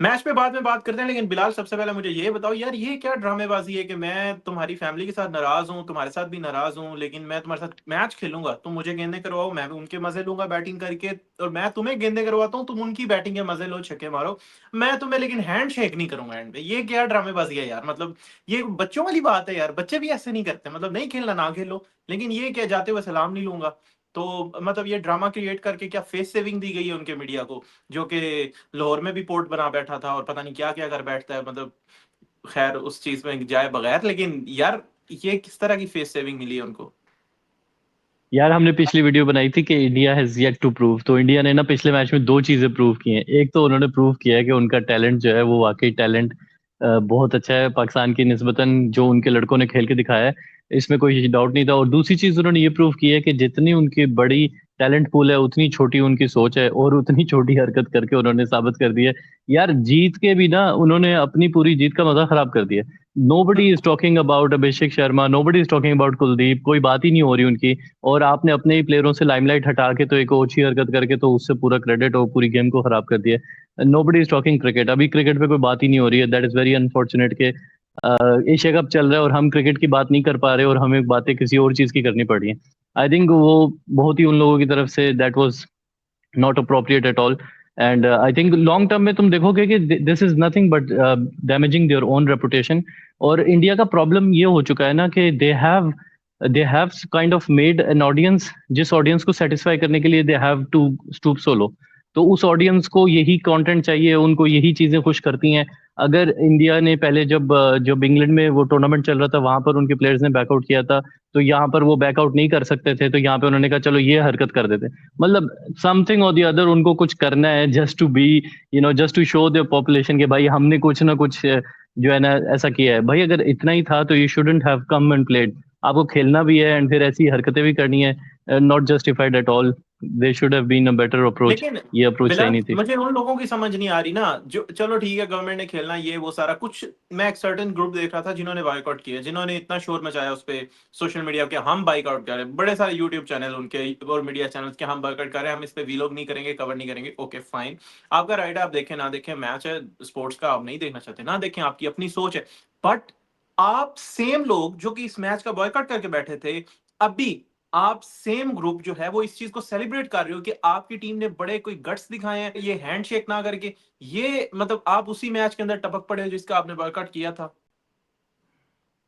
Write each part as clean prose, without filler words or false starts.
Match पे बाद में बात करते हैं, लेकिन बिलाल सबसे पहले मुझे ये बताओ यार, ये क्या ड्रामेबाजी है कि मैं तुम्हारी फैमिली के साथ नाराज हूँ, तुम्हारे साथ भी नाराज हूँ, लेकिन मैं तुम्हारे साथ मैच खेलूंगा, तुम मुझे गेंदे करवाओ, मैं भी उनके मजे लूंगा बैटिंग करके, और मैं तुम्हें गेंदे करवाता हूँ, तुम उनकी बैटिंग के मजे लो, छक्के मारो, मैं तुम्हें लेकिन हैंड शेक नहीं करूंगा एंड पे। ये क्या ड्रामेबाजी है यार, मतलब ये बच्चों वाली बात है यार, बच्चे भी ऐसे नहीं करते, मतलब नहीं खेलना ना खेलो, लेकिन ये क्या जाते हुए सलाम नहीं लूंगा। तो मतलब ये ड्रामा क्रिएट करके क्या फेस सेविंग दी गई है उनके मीडिया को, जो कि लाहौर में भी पोर्ट बना बैठा था और पता नहीं क्या क्या कर बैठता है, मतलब खैर उस चीज में जाए बगैर, लेकिन यार ये किस तरह की फेस सेविंग मिली है उनको। यार हमने पिछली वीडियो बनाई थी कि India has yet to prove. तो इंडिया ने ना पिछले मैच में दो चीजें प्रूव की हैं। एक तो उन्होंने प्रूव किया है कि उनका टैलेंट जो है वो वाकई टैलेंट बहुत अच्छा है पाकिस्तान की निस्बतन, जो उनके लड़कों ने खेल के दिखाया है, इसमें कोई डाउट नहीं था। और दूसरी चीज उन्होंने ये प्रूव की है कि जितनी उनकी बड़ी टैलेंट पूल है उतनी छोटी उनकी सोच है, और उतनी छोटी हरकत करके उन्होंने साबित कर दिया है। यार जीत के भी ना उन्होंने अपनी पूरी जीत का मजा खराब कर दिया। Nobody is talking about Abhishek Sharma, nobody is talking about Kuldeep, कोई बात ही नहीं हो रही उनकी। और आपने अपने ही प्लेयरों से लाइमलाइट हटा के तो एक ओछी हरकत करके तो उससे पूरा क्रेडिट और पूरी गेम को खराब कर दिया। नोबडी इज टॉकिंग क्रिकेट, अभी क्रिकेट पे कोई बात ही नहीं हो रही है। दैट इज वेरी अनफॉर्चुनेट के एशिया कप चल रहा है और हम क्रिकेट की बात नहीं कर पा रहे और हमें बातें किसी और चीज की करनी पड़ रही है। आई थिंक वो बहुत ही उन लोगों की तरफ से that was not appropriate at all. And I think long term में तुम देखोगे कि this is nothing but damaging their own reputation. और इंडिया का प्रॉब्लम ये हो चुका है ना कि they have kind of made an audience, जिस ऑडियंस को सेटिस्फाई करने के लिए they have to stoop so low. तो उस ऑडियंस को यही कंटेंट चाहिए, उनको यही चीजें खुश करती हैं। अगर इंडिया ने पहले जब इंग्लैंड में वो टूर्नामेंट चल रहा था वहां पर उनके प्लेयर्स ने बैकआउट किया था, तो यहाँ पर वो बैकआउट नहीं कर सकते थे, तो यहाँ पे उन्होंने कहा चलो ये हरकत कर देते। मतलब समथिंग और दी अदर उनको कुछ करना है, just to be just to show the population के भाई हमने कुछ ना कुछ जो है ना ऐसा किया है। भाई अगर इतना ही था तो you shouldn't have come and played. आपको खेलना भी है एंड फिर ऐसी हरकतें भी करनी है, not justified at all. They should have been a better approach. लेकिन ये अप्रोच सही बिलाल नहीं थी। मुझे उन लोगों की समझ नहीं आ रही ना, जो चलो ठीक है गवर्नमेंट ने खेलना ये वो सारा कुछ, मैं एक सर्टेन ग्रुप देख रहा था जिन्होंने बाइकआउट किया, जिन्होंने इतना शोर मचाया उस पे सोशल मीडिया के, हम बाइकआउट कर रहे हैं, बड़े सारे यूट्यूब चैनल उनके और मीडिया चैनल के, हम बाइकआउट कर रहे हैं, हम इस पे वीलॉग नहीं करेंगे, कवर नहीं करेंगे, ओके फाइन, आपका राइट है, आप देखें ना देखें, मैच है स्पोर्ट्स का, आप नहीं देखना चाहते ना देखें, आपकी अपनी सोच है। बट आप सेम लोग जो कि इस मैच का बॉयकॉट करके बैठे थे, अभी आप सेम ग्रुप जो है वो इस चीज को सेलिब्रेट कर रहे हो कि आपकी टीम ने बड़े कोई गट्स दिखाए हैं ये हैंडशेक ना करके, ये मतलब आप उसी मैच के अंदर टपक पड़े हो जिसका आपने बॉयकॉट किया था।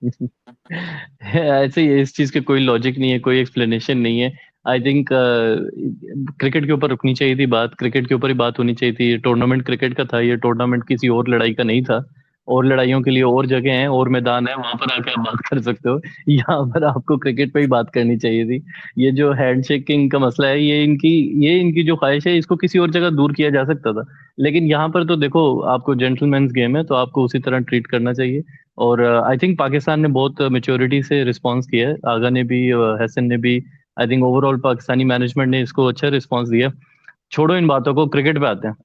ऐसे ही है, इस चीज के कोई लॉजिक नहीं है, कोई एक्सप्लेनेशन नहीं है। आई थिंक क्रिकेट के ऊपर रुकनी चाहिए थी बात, क्रिकेट के ऊपर ही बात होनी चाहिए थी। ये टूर्नामेंट क्रिकेट का था, ये टूर्नामेंट किसी और लड़ाई का नहीं था। और लड़ाइयों के लिए और जगह हैं और मैदान है, वहां पर आके आप बात कर सकते हो। यहाँ पर आपको क्रिकेट पे ही बात करनी चाहिए थी। ये जो हैंडशेकिंग का मसला है, ये इनकी जो ख्वाहिश है, इसको किसी और जगह दूर किया जा सकता था। लेकिन यहाँ पर तो देखो, आपको जेंटलमैन्स गेम है तो आपको उसी तरह ट्रीट करना चाहिए। और आई थिंक पाकिस्तान ने बहुत मेच्योरिटी से रिस्पांस किया है, आगा ने भी हसन ने भी। I think overall Pakistani management ने इसको अच्छा रिस्पांस दिया। छोड़ो इन बातों को, क्रिकेट पे आते हैं।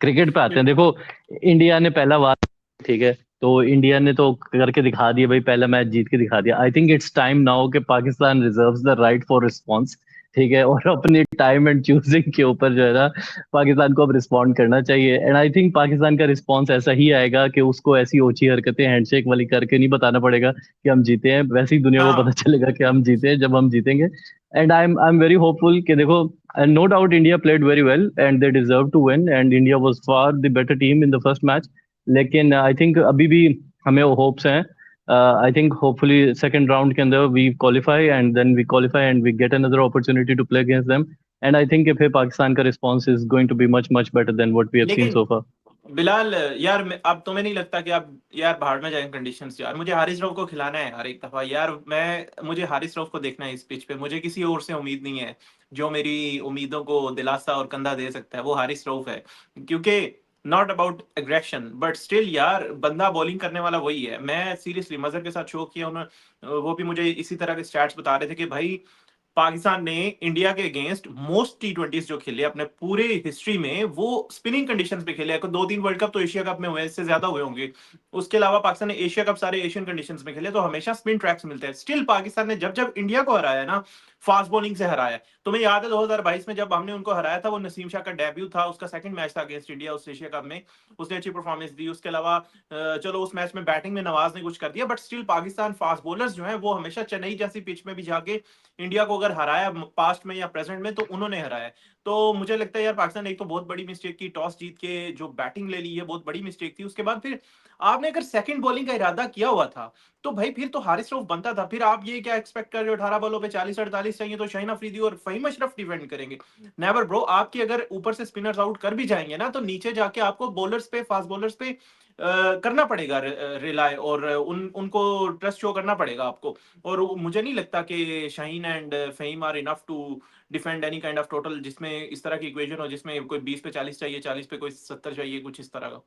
क्रिकेट पे आते हैं, देखो इंडिया ने पहला वार, ठीक है, तो इंडिया ने तो करके दिखा दिया भाई, पहला मैच जीत के दिखा दिया। I think it's time now कि Pakistan reserves the right for response. ठीक है, और अपनी टाइम एंड चूजिंग के ऊपर जो है ना, पाकिस्तान को अब रिस्पॉन्ड करना चाहिए। एंड आई थिंक पाकिस्तान का रिस्पॉन्स ऐसा ही आएगा कि उसको ऐसी ओछी हरकतें हैंडशेक वाली करके नहीं बताना पड़ेगा कि हम जीते हैं, वैसे ही दुनिया को पता हाँ चलेगा कि हम जीते हैं जब हम जीतेंगे। And I am very hopeful कि देखो, and no doubt India played very well and they deserved to win and India was far the better team in the first match. लेकिन आई थिंक अभी भी हमें होप्स हैं। I think hopefully second round के अंदर we qualify and then we qualify and we get another opportunity to play against them. And I think फिर पाकिस्तान का response is going to be much much better than what we have seen लेकिन so फार। बिलाल यार, अब तुम्हें नहीं लगता कि आप यार बाहर में जाएंगे कंडीशंस, यार मुझे हारिस रऊफ को खिलाना है हर एक दफा यार, मुझे हारिस रऊफ को देखना है इस पिच पे, मुझे किसी और से उम्मीद नहीं है। जो मेरी उम्मीदों को दिलासा और कंधा दे सकता है वो हारिस रऊफ है, क्योंकि not about aggression but still यार बंदा बॉलिंग करने वाला वही है। मैं सीरियसली मजहब के साथ शो किया उन्होंने, वो भी मुझे इसी तरह के स्टैट्स बता रहे थे कि भाई पाकिस्तान ने इंडिया के अगेंस्ट मोस्ट टी20 जो खेले अपने पूरे हिस्ट्री में, वो स्पिनिंग कंडीशंस पे खेले। 2-3 वर्ल्ड कप तो एशिया कप में हुए, इससे ज्यादा हुए होंगे। उसके अलावा पाकिस्तान ने एशिया कप सारे एशियन कंडीशंस में खेले, तो हमेशा स्पिन ट्रैक्स मिलते हैं। स्टिल पाकिस्तान ने जब जब इंडिया को हराया ना, फास्ट बॉलिंग से हराया। तुम्हें याद है 2022 में जब हमने उनको हराया था, वो नसीम शाह का डेब्यू था, उसका सेकंड मैच था अगेंस्ट इंडिया उस एशिया कप में, उसने अच्छी परफॉर्मेंस दी। उसके अलावा चलो उस मैच में बैटिंग में नवाज ने कुछ कर दिया, but still Pakistan fast bowlers जो है वो हमेशा चेन्नई जैसी पिच में भी जाके इंडिया को अगर हराया पास्ट में या प्रेजेंट में, तो उन्होंने हराया। तो मुझे लगता है यार पाकिस्तान ने एक तो बहुत बड़ी मिस्टेक की, टॉस जीत के जो बैटिंग ले ली है बहुत बड़ी मिस्टेक थी। उसके बाद फिर आपने अगर सेकंड बॉलिंग का इरादा किया हुआ था, तो भाई फिर तो हारिस रऊफ बनता था। फिर आप ये क्या एक्सपेक्ट कर रहे हो, 18 बॉलों पे 40-48 चाहिए तो शाहीन अफरीदी और फहीम अशरफ डिफेंड करेंगे? Never bro. आपकी अगर ऊपर से स्पिनर्स आउट कर भी जाएंगे ना, तो नीचे जाके आपको बॉलर्स पे, फास्ट बॉलर्स पे करना पड़ेगा रिलाय, और उनको ट्रस्ट शो करना पड़ेगा आपको। और मुझे नहीं लगता कि Shaheen and Faheem are enough to defend any kind of total, जिसमें इस तरह की इक्वेशन हो, जिसमें कोई 20 पे 40 चाहिए, 40 पे कोई 70 चाहिए, कुछ इस तरह का।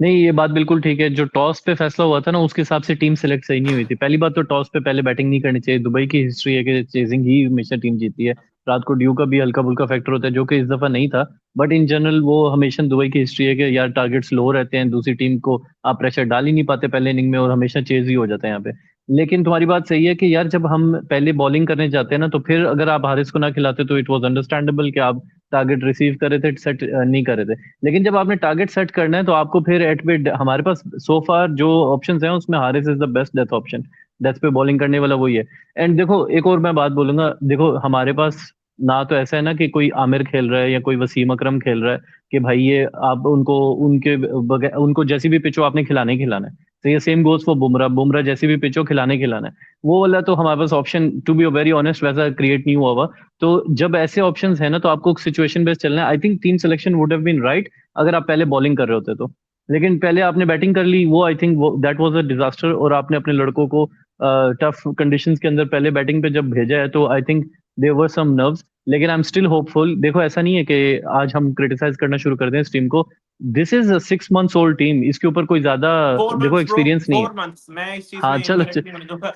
नहीं, ये बात बिल्कुल ठीक है। जो टॉस पे फैसला हुआ था ना, उसके हिसाब से टीम सेलेक्ट सही नहीं हुई थी। पहली बात तो टॉस पे पहले बैटिंग नहीं करनी चाहिए। दुबई की हिस्ट्री है कि चेजिंग ही हमेशा टीम जीती है। रात को ड्यू का भी हल्का फुल्का फैक्टर होता है, जो कि इस दफा नहीं था। बट इन जनरल वो हमेशा दुबई की हिस्ट्री है कि यार टारगेट्स लो रहते हैं, दूसरी टीम को आप प्रेशर डाल ही नहीं पाते पहले इनिंग में, और हमेशा चेज ही हो जाता है यहाँ पे। लेकिन तुम्हारी बात सही है कि यार जब हम पहले बॉलिंग करने जाते हैं ना, तो फिर अगर आप हारिस को ना खिलाते तो इट वाज अंडरस्टैंडेबल कि आप टारगेट रिसीव कर रहे थे, सेट नहीं कर रहे थे। लेकिन जब आपने टारगेट सेट करना है, तो आपको फिर एट मिड हमारे पास सो फार जो ऑप्शंस हैं उसमें Haris is the best death option. Death पे बॉलिंग करने वाला वही है। एंड देखो एक और मैं बात बोलूंगा, देखो हमारे पास ना तो ऐसा है ना कि कोई आमिर खेल रहा है या कोई वसीम अकरम खेल रहा है कि भाई ये आप उनको उनको जैसी भी पिचो आपने खिलाने ही खिलाना है। तो ये same goes for Bumrah, Bumrah जैसी भी पिचो खिलाने खिलाना है। वो वाला तो हमारे पास option, to be very honest, वैसा क्रिएट नहीं हुआ हुआ। तो जब ऐसे ऑप्शंस है ना, तो आपको सिचुएशन बेस्ड चलना है। I think team selection would have been right अगर आप पहले बॉलिंग कर रहे होते तो। लेकिन पहले आपने बैटिंग कर ली, वो आई थिंक वो दैट वाज अ डिजास्टर। और आपने अपने लड़कों को टफ कंडीशंस के अंदर पहले बैटिंग पे जब भेजा है, तो I think there were some nerves. लेकिन आई एम स्टिल होपफुल। देखो ऐसा नहीं है कि आज हम क्रिटिसाइज करना शुरू कर दें इस टीम को। This is a 6 months old team, इसके ऊपर कोई ज्यादा 4 मंथ्स देखो ब्रो, एक्सपीरियंस नहीं है। 4 मंथ्स, मैं इस चीज हाँ में चलो इनकरेक्ट नहीं होने दूंगा।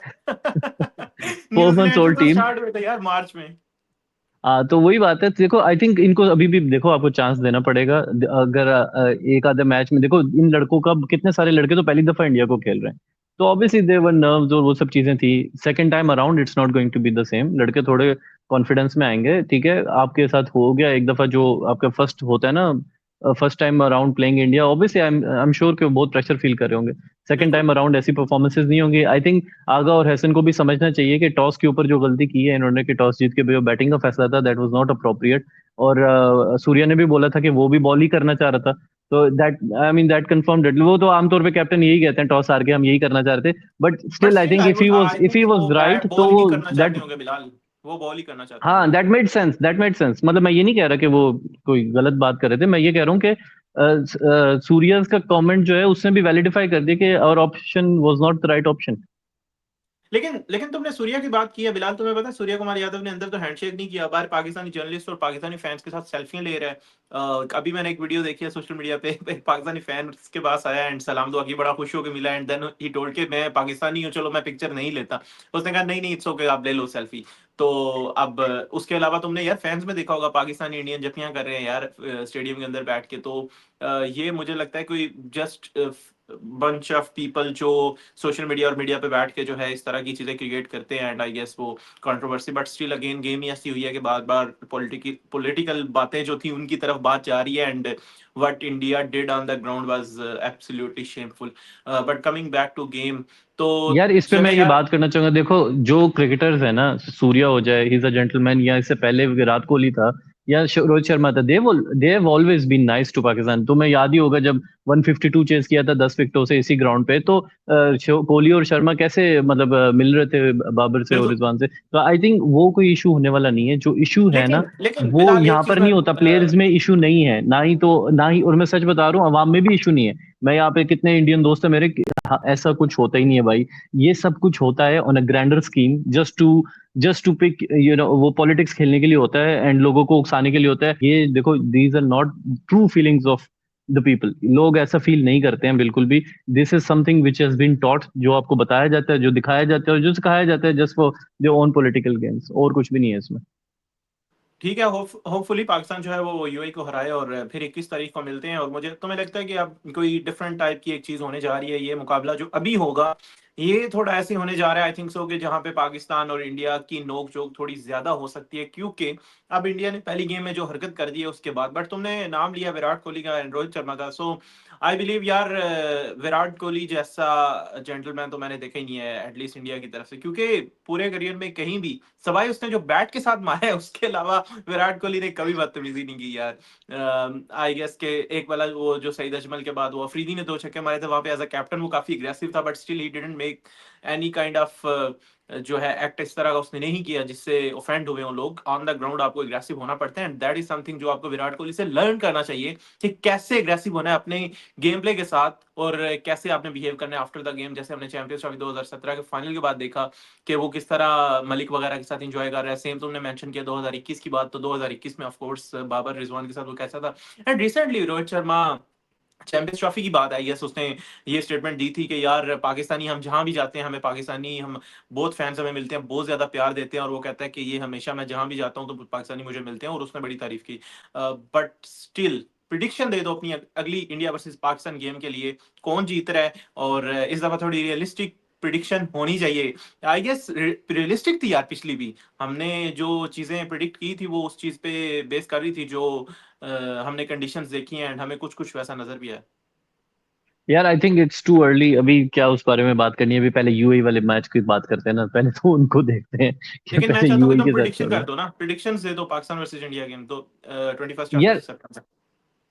4 मंथ्स न्यूजीलैंड से ओल्ड तो टीम। स्टार्ट हुए थे यार मार्च में। हाँ तो वही बात है। देखो आई थिंक इनको अभी भी देखो आपको चांस देना पड़ेगा। अगर एक आधे मैच में देखो इन लड़कों का, कितने सारे लड़के तो पहली दफा इंडिया को खेल रहे हैं। तो ऑब्वियसली देवर नर्व्स और वो सब चीजें थी। Second time around it's not going to be the same. लड़के थोड़े कॉन्फिडेंस में आएंगे। ठीक है, आपके साथ हो गया एक दफा जो आपका फर्स्ट होता है ना, first time around playing India, obviously I am sure कि वो बहुत प्रेशर फील कर रहे होंगे। सेकंड बिल्कुल। टाइम अराउंड ऐसी परफॉर्मेंसेज नहीं होंगी। आई थिंक आगा और हसन को भी समझना चाहिए कि टॉस के ऊपर जो गलती की है इन्होंने, कि टॉस जीत के जो बैटिंग का फैसला था दैट वाज नॉट अप्रोप्रिएट। और सूर्या ने भी बोला था कि वो भी बॉल ही करना चाह रहा था। तो that I mean that confirmed it. वो तो आमतौर पे कैप्टन यही कहते हैं, टॉस हार के हम यही करना चाह रहे थे। But but still I still think I would, I if he think वो वाज राइट तो बॉल ही करना चाहते दैट, होंगे बिलाल, वो बॉल ही करना चाहते हाँ होंगे। That made sense, that made sense. मतलब मैं ये नहीं कह रहा कि वो कोई गलत बात कर रहे थे। मैं ये कह रहा हूँ कि सूर्या का कमेंट जो है उसने भी वैलिडिफाई कर दिया कि और option was not the right option. लेकिन लेकिन तुमने सूर्या की बात की है बिलाल, तुम्हें पता है सूर्य कुमार यादव ने अंदर तो हैंडशेक नहीं किया, बाहर पाकिस्तानी जर्नलिस्ट और पाकिस्तानी फैंस के साथ सेल्फियां ले रहा है। अभी मैंने एक वीडियो देखी है सोशल मीडिया पे, एक पाकिस्तानी फैन उसके पास आया एंड सलाम दुआ की, बड़ा खुश होकर मिला, एंड देन ही टोल्ड के मैं पाकिस्तानी हूँ, चलो मैं पिक्चर नहीं लेता। उसने कहा नहीं नहीं इट्स ओके, आप ले लो सेल्फी। तो अब उसके अलावा तुमने यार फैंस में देखा होगा पाकिस्तानी इंडियन जफियां कर रहे हैं यार स्टेडियम के अंदर बैठ के। तो ये मुझे लगता है कोई जस्ट बंच ऑफ पीपल जो सोशल मीडिया और मीडिया पे बैठ के जो है इस तरह की चीजें क्रिएट करते हैं, एंड आई गेस वो controversy, but still again game ही ऐसी हुई है कि बार बार पॉलिटिकल बातें जो थी उनकी तरफ बात जा रही है, and what India did on the ground was absolutely shameful. But coming back to game, तो यार इस पे जो मैं है ये यार। बात करना चाहूंगा। देखो जो क्रिकेटर्स है ना, सूर्या हो जाए ही इज अ जेंटलमैन, या इससे पहले विराट कोहली था या रोहित शर्मा था, they have always been nice to Pakistan. तुम्हें याद ही होगा जब 152 चेस किया था 10 विकेटों से इसी ग्राउंड पे, तो कोहली और शर्मा कैसे मतलब मिल रहे थे बाबर से और बिल्कुल। रिजवान से। तो आई थिंक वो कोई इशू होने वाला नहीं है। जो इशू है ना, लेकिन लेकिन वो बिलाल यहाँ एक चीज पर मैं नहीं होता। प्लेयर्स में इशू नहीं है, ना ही तो ना ही, और मैं सच बता रहा हूँ अवाम में भी इशू नहीं है। मैं यहाँ पे कितने इंडियन दोस्त है मेरे हाँ, ऐसा कुछ होता ही नहीं है भाई। ये सब कुछ होता है on a grander scheme, just to pick वो पॉलिटिक्स खेलने के लिए होता है एंड लोगों को उकसाने के लिए होता है। ये देखो these are not true feelings of the people. लोग ऐसा फील नहीं करते हैं बिल्कुल भी। This is something which has been taught, जो आपको बताया जाता है, जो दिखाया जाता है और जो सिखाया जाता है just for their own political games, और कुछ भी नहीं है इसमें। ठीक है, होपफुली पाकिस्तान जो है वो यूएई को हराए और फिर 21 तारीख को मिलते हैं। और मुझे तुम्हें लगता है कि अब कोई डिफरेंट टाइप की एक चीज होने जा रही है, ये मुकाबला जो अभी होगा ये थोड़ा ऐसे होने जा रहा है आई थिंक सो, कि जहां पे पाकिस्तान और इंडिया की नोक झोंक थोड़ी ज्यादा हो सकती है, क्योंकि अब इंडिया ने पहली गेम में जो हरकत कर दी है उसके बाद। बट तुमने नाम लिया विराट कोहली का एंड रोहित शर्मा का, सो आई बिलीव यार विराट कोहली जैसा जेंटलमैन तो मैंने देखा ही नहीं है एटलीस्ट इंडिया की तरफ से, क्योंकि पूरे करियर में कहीं भी सवाई उसने जो बैट के साथ मारा है उसके अलावा विराट कोहली ने कभी बदतमीजी नहीं की यार। आई गेस के एक वाला वो जो सईद अजमल के बाद वो अफरीदी ने 2 छक्के मारे थे, वहां पे एज अ कैप्टन वो काफी अग्रेसिव था, but still he didn't make any kind of जो है एक्ट इस तरह का उसने नहीं किया जिससे ऑफेंड हुए हो लोग। ऑन द ग्राउंड आपको अग्रेसिव होना पड़ता है, एंड दैट इज समथिंग जो आपको विराट कोहली से लर्न करना चाहिए कि कैसे अग्रेसिव होना है अपने गेम प्ले के साथ, और कैसे आपने बिहेव करना है आफ्टर द गेम। जैसे हमने चैंपियंस ट्रॉफी 2017 के फाइनल के बाद देखा कि वो किस तरह मलिक वगैरह के साथ एंजॉय कर रहा है। सेम तुमने मेंशन किया 2021 की बात, तो 2021 में ऑफ कोर्स बाबर रिजवान के साथ वो कैसा था। And recently Rohit Sharma champions trophy की बात आई है, उसने ये स्टेटमेंट दी थी कि यार पाकिस्तानी हम जहां भी जाते हैं, हमें पाकिस्तानी हम बहुत फैंस हमें मिलते हैं, बहुत ज्यादा प्यार देते हैं, और वो कहता है कि ये हमेशा मैं जहां भी जाता हूं तो पाकिस्तानी मुझे मिलते हैं, और उसने बड़ी तारीफ की। बट स्टिल प्रिडिक्शन दे दो अपनी अगली इंडिया वर्सेस पाकिस्तान गेम के लिए, कौन जीत रहा है। और इस दफा थोड़ी रियलिस्टिक प्रिडिक्शन होनी चाहिए। आई गेस रियलिस्टिक थी यार पिछली भी, हमने जो चीजें प्रिडिक्ट की थी वो उस चीज पे बेस कर रही थी जो हमने कंडीशंस देखी हैं, एंड हमें कुछ कुछ वैसा नजर भी आया। यार आई थिंक इट्स टू अर्ली अभी क्या उस बारे में बात करनी है। अभी पहले यूएई वाले मैच की बात करते हैं ना, पहले तो उनको देखते हैं कि लेकिन मैं पहले चाहता हूँ कि यूएई तुम के साथ प्रिडिक्शन चल रहा कर है। दो ना, प्रिडिक्शंस दे दो पाकिस्तान वर्सेस इंडिया गेम तो 21 ऑफ यार सितंबर।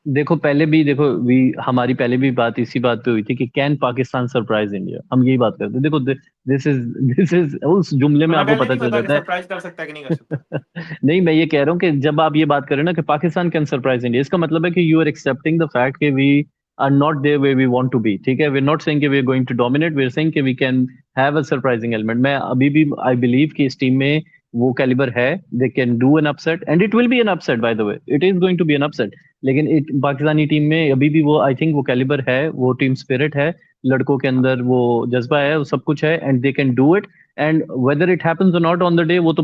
देखो, पहले भी देखो भी हमारी पहले भी बात इसी बात पे हुई थी कि कैन पाकिस्तान सरप्राइज इंडिया, हम यही बात करते हैं। देखो दिस इज उस जुमले में तुम्हें आपको पहले पता नहीं चल पता कि जाता सरप्राइज कर सकता है कि नहीं कर सकता। है। नहीं, मैं ये कह रहा हूँ कि जब आप ये बात करें ना कि पाकिस्तान कैन सरप्राइज इंडिया, इसका मतलब है कि you are accepting the fact कि we are not there way we want to be. ठीक है, वी आर नॉट सेइंग कि we are going to dominate, we are saying कि we can have a surprising element. मैं अभी भी I believe कि इस टीम में वो कैलिबर है, they can do an upset and it will be an upset, by the way it is going to be an upset. लेकिन Pakistani team में अभी भी वो आई थिंक वो कैलिबर है, वो टीम स्पिरिट है, लड़कों के अंदर वो जज्बा है, वो सब कुछ है, and they can do it. And whether it happens or not on the day, वो तो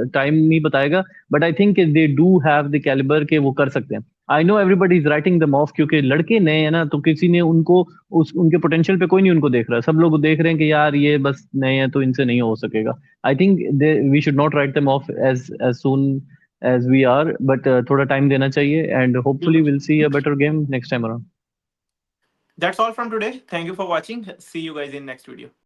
टाइम नहीं बताएगा। But I think they do have the calibre के वो कर सकते हैं। I know everybody is writing them off, क्योंकि लड़के नए हैं ना, तो किसी ने उनको उनके पोटेंशियल पे कोई नहीं उनको देख रहा है। सब लोग देख रहे हैं कि यार ये बस नए हैं तो इनसे नहीं हो सकेगा। I think we should not write them off as as soon as we are, but थोड़ा टाइम देना चाहिए, एंड होपफुली बिल्कुल। Will see a better game next time around. That's all from today, thank you for watching, see you guys in next video.